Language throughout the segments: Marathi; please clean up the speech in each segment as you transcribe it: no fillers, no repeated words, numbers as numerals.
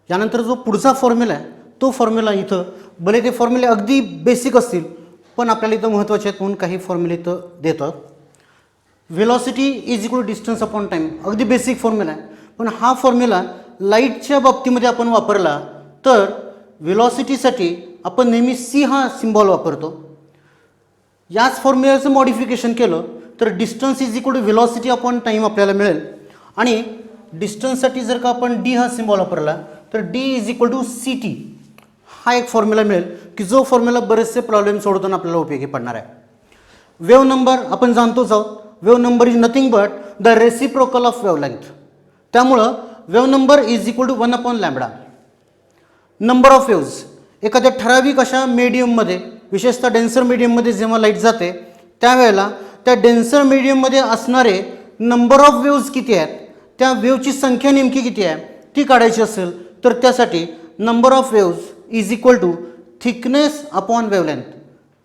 यानंतर जो पुढचा फॉर्म्युला आहे तो फॉर्म्युला इथं भले ते फॉर्म्युले अगदी बेसिक असतील पण आपल्याला इथं महत्त्वाचे आहेत म्हणून काही फॉर्म्युले इथं देतात. Velocity is equal to distance upon time, अगदी बेसिक फॉर्म्युला आहे, पण हा फॉर्म्युला लाईटच्या बाबतीमध्ये आपण वापरला तर व्हेलॉसिटीसाठी आपण नेहमी सी हा सिम्बॉल वापरतो. याच फॉर्म्युल्याचं मॉडिफिकेशन केलं तर distance is equal to velocity upon time आपल्याला मिळेल. आणि डिस्टन्ससाठी जर का आपण डी हा सिम्बॉल वापरला तर D is equal to C T हा एक फॉर्म्युला मिळेल की जो फॉर्म्युला बरेचसे प्रॉब्लेम सोडवताना आपल्याला उपयोगी पडणार आहे. वेव्ह नंबर आपण जाणतोच आहोत, wave number is nothing but the reciprocal of wavelength. त्यामुळं wave number is equal to 1 upon lambda. Number of waves एखाद्या ठराविक अशा मीडियममध्ये, विशेषतः डेन्सर मीडियममध्ये जेव्हा लाईट जाते त्यावेळेला त्या डेन्सर मीडियममध्ये असणारे नंबर ऑफ वेव्ज किती आहेत, त्या वेव्हची संख्या नेमकी किती आहे ती काढायची असेल तर त्यासाठी number of waves is equal to thickness upon wavelength,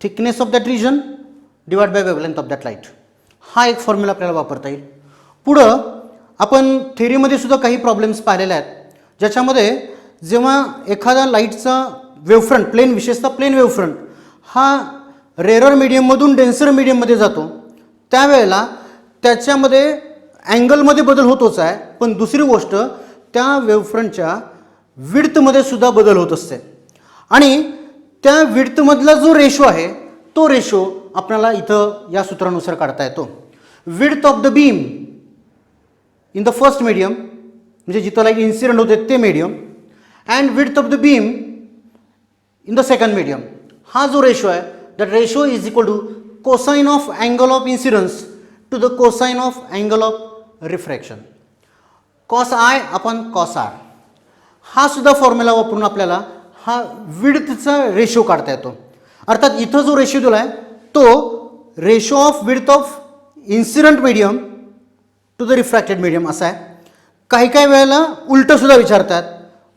thickness of that region divide by wavelength of that light. हा एक फॉर्म्युला आपल्याला वापरता येईल. पुढं आपण थेरीमध्ये सुद्धा काही प्रॉब्लेम्स पाहिलेले आहेत ज्याच्यामध्ये जेव्हा एखादा लाईटचा वेव्हफ्रंट प्लेन, विशेषतः प्लेन वेव्हफ्रंट हा रेअरर मीडियममधून डेन्सर मीडियममध्ये जातो त्यावेळेला त्याच्यामध्ये अँगलमध्ये बदल होतोच आहे, पण दुसरी गोष्ट त्या वेव्हफ्रंटच्या विड्थमध्ये सुद्धा बदल होत असते. आणि त्या विड्थमधला जो रेशो आहे तो रेशो आपल्याला इथं या सूत्रानुसार काढता येतो. Width of the beam in the first medium म्हणजे जिथं लाईट इन्सिडेंट होते ते medium and width of the beam in the second medium. हा जो रेशो आहे that ratio is equal to cosine of angle of incidence to the cosine of angle of refraction, cos i upon cos r. हा सुद्धा फॉर्म्युला वापरून आपल्याला हा विड्थचा रेशो काढता येतो. अर्थात इथं जो रेशो दिला आहे तो ratio of width of incident medium to the refracted medium असा आहे. काही वेळेला उलटंसुद्धा विचारतात,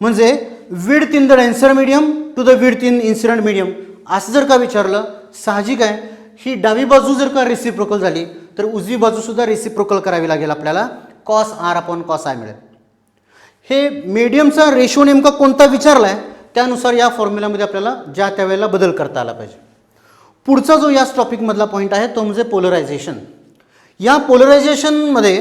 म्हणजे width in the denser medium to the width in incident medium असं जर का विचारलं, साहजिक आहे ही डावी बाजू जर का रेसिप्रोकल झाली तर उजवी बाजूसुद्धा रेसिप्रोकल करावी लागेल, आपल्याला cos r upon cos i मिळेल. हे मीडियमचा रेशो नेमका कोणता विचारला आहे त्यानुसार या फॉर्म्युल्यामध्ये आपल्याला ज्या त्यावेळेला बदल करता आला पाहिजे. पुढचा जो याच टॉपिकमधला पॉईंट आहे तो म्हणजे पोलरायझेशन. या पोलरायझेशनमध्ये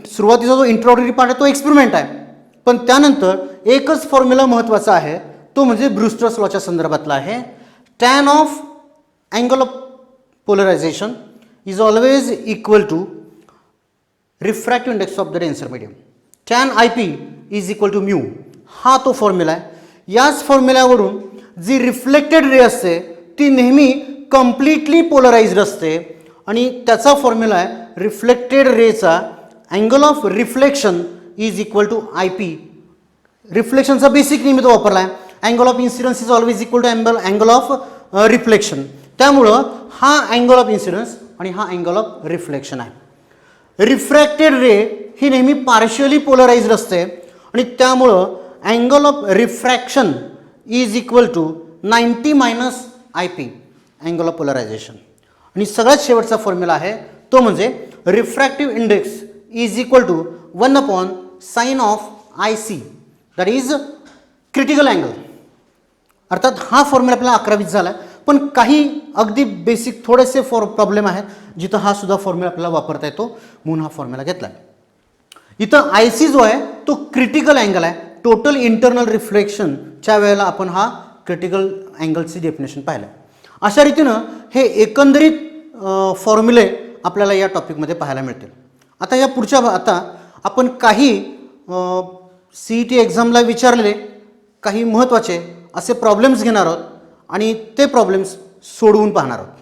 सुरुवातीचा जो इंट्रोडक्टरी पार्ट आहे तो एक्सपेरिमेंट आहे, पण त्यानंतर एकच फॉर्म्युला महत्त्वाचा आहे तो म्हणजे ब्रूस्टर्स लॉच्या संदर्भातला आहे. Tan of angle of polarisation is always equal to refractive index of the denser medium. Tan i p is equal to mu हा तो फॉर्म्युला आहे. याच फॉर्म्युल्यावरून जी रिफ्लेक्टेड रे असते ती नेहमी कम्प्लिटली पोलराइज्ड असते आणि त्याचा फॉर्म्युला आहे रिफ्लेक्टेड रेचा angle of reflection is equal to I P. रिफ्लेक्शनचा बेसिक नेहमी तो वापरला आहे. Angle of incidence is always equal to angle of reflection. त्यामुळं हा अँगल ऑफ इन्सिडन्स आणि हा अँगल ऑफ रिफ्लेक्शन आहे. रिफ्रॅक्टेड रे ही नेहमी पार्शियली पोलराइज्ड असते आणि त्यामुळं angle of refraction is equal to 90 minus I P angle of polarisation. आणि सगळ्यात शेवटचा फॉर्म्युला आहे तो म्हणजे refractive index is equal to 1 upon sine of i c that is critical angle. अर्थात हा फॉर्म्युला आपल्याला 11वीत झाला आहे, पण काही अगदी बेसिक थोडेसे प्रॉब्लेम आहेत जिथं हा सुद्धा फॉर्म्युला आपल्याला वापरता येतो म्हणून हा फॉर्म्युला घेतला आहे. इथं आय सी जो आहे तो क्रिटिकल अँगल आहे. टोटल इंटरनल रिफ्लेक्शनच्या वेळेला आपण हा क्रिटिकल अँगलची डेफिनेशन पाहिलं. अशा रीतीनं हे एकंदरीत फॉर्म्युले आपल्याला या टॉपिकमध्ये पाहायला मिळतील. आता या पुढच्या आता आपण काही सी ई टी एक्झामला विचारलेले काही महत्त्वाचे असे प्रॉब्लेम्स घेणार आहोत आणि ते प्रॉब्लेम्स सोडवून पाहणार आहोत.